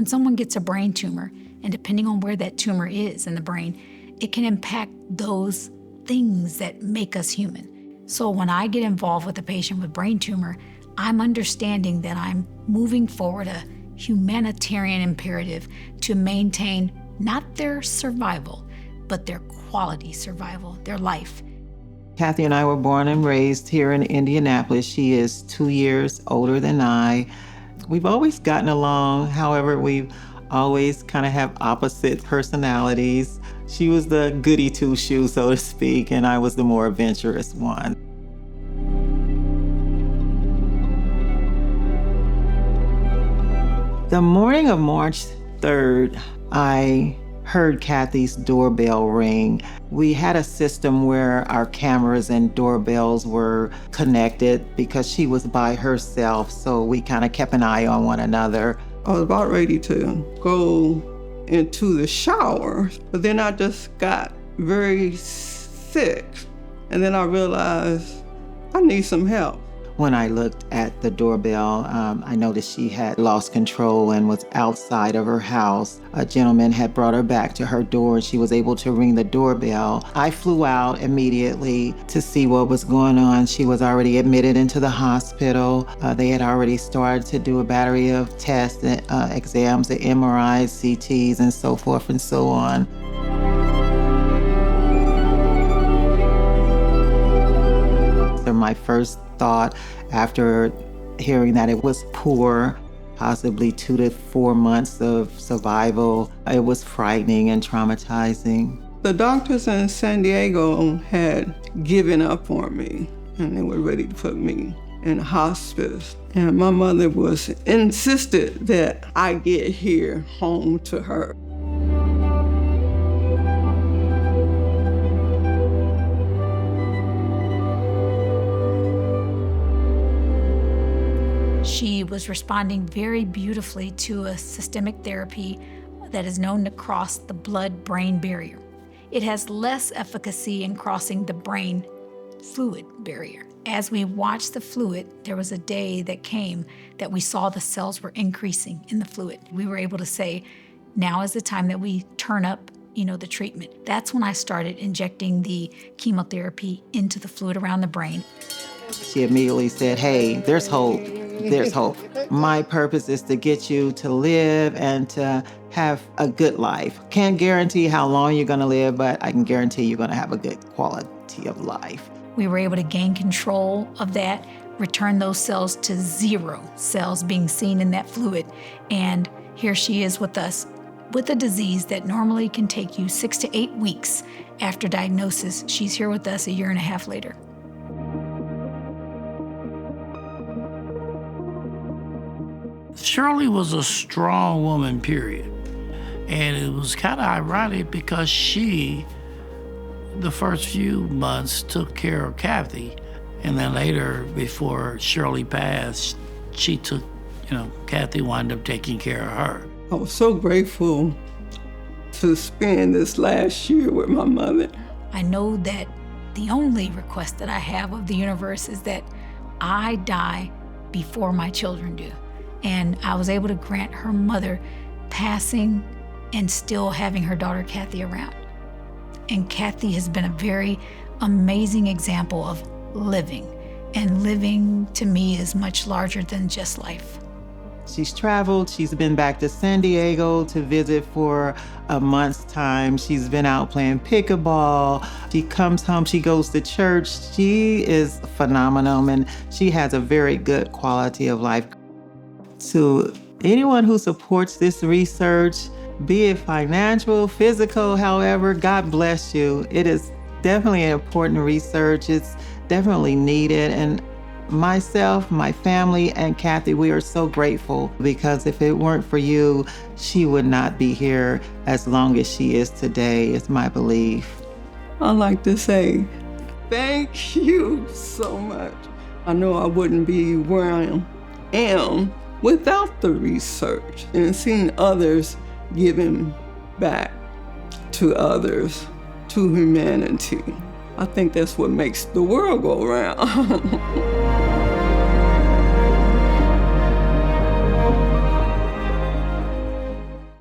someone gets a brain tumor, and depending on where that tumor is in the brain, it can impact those things that make us human. So when I get involved with a patient with brain tumor, I'm understanding that I'm moving forward a humanitarian imperative to maintain not their survival, but their quality survival, their life. Kathy and I were born and raised here in Indianapolis. She is 2 years older than I. We've always gotten along. However, we've always kind of have opposite personalities. She was the goody two-shoe, so to speak, and I was the more adventurous one. The morning of March 3rd, I heard Kathy's doorbell ring. We had a system where our cameras and doorbells were connected because she was by herself, so we kind of kept an eye on one another. I was about ready to go into the shower, but then I just got very sick, and then I realized I need some help. When I looked at the doorbell, I noticed she had lost control and was outside of her house. A gentleman had brought her back to her door and she was able to ring the doorbell. I flew out immediately to see what was going on. She was already admitted into the hospital. They had already started to do a battery of tests, exams, the MRIs, CTs, and so forth and so on. So my first thought after hearing that it was poor, possibly 2 to 4 months of survival, it was frightening and traumatizing. The doctors in San Diego had given up on me, and they were ready to put me in hospice. And my mother was insisted that I get here home to her. She was responding very beautifully to a systemic therapy that is known to cross the blood-brain barrier. It has less efficacy in crossing the brain fluid barrier. As we watched the fluid, there was a day that came that we saw the cells were increasing in the fluid. We were able to say, now is the time that we turn up, the treatment. That's when I started injecting the chemotherapy into the fluid around the brain. She immediately said, hey, there's hope. There's hope. My purpose is to get you to live and to have a good life. Can't guarantee how long you're going to live, but I can guarantee you're going to have a good quality of life. We were able to gain control of that, return those cells to 0 cells being seen in that fluid. And here she is with us with a disease that normally can take you 6 to 8 weeks after diagnosis. She's here with us a year and a half later. Shirley was a strong woman, period. And it was kind of ironic because she, the first few months, took care of Kathy. And then later, before Shirley passed, she took, Kathy wound up taking care of her. I was so grateful to spend this last year with my mother. I know that the only request that I have of the universe is that I die before my children do. And I was able to grant her mother passing and still having her daughter Kathy around. And Kathy has been a very amazing example of living. And living to me is much larger than just life. She's traveled. She's been back to San Diego to visit for a month's time. She's been out playing pickleball. She comes home, she goes to church. She is phenomenal, and she has a very good quality of life. To anyone who supports this research, be it financial, physical, however, God bless you. It is definitely an important research. It's definitely needed. And myself, my family, and Kathy, we are so grateful because if it weren't for you, she would not be here as long as she is today, is my belief. I like to say, thank you so much. I know I wouldn't be where I am without the research and seeing others giving back to others, to humanity. I think that's what makes the world go round.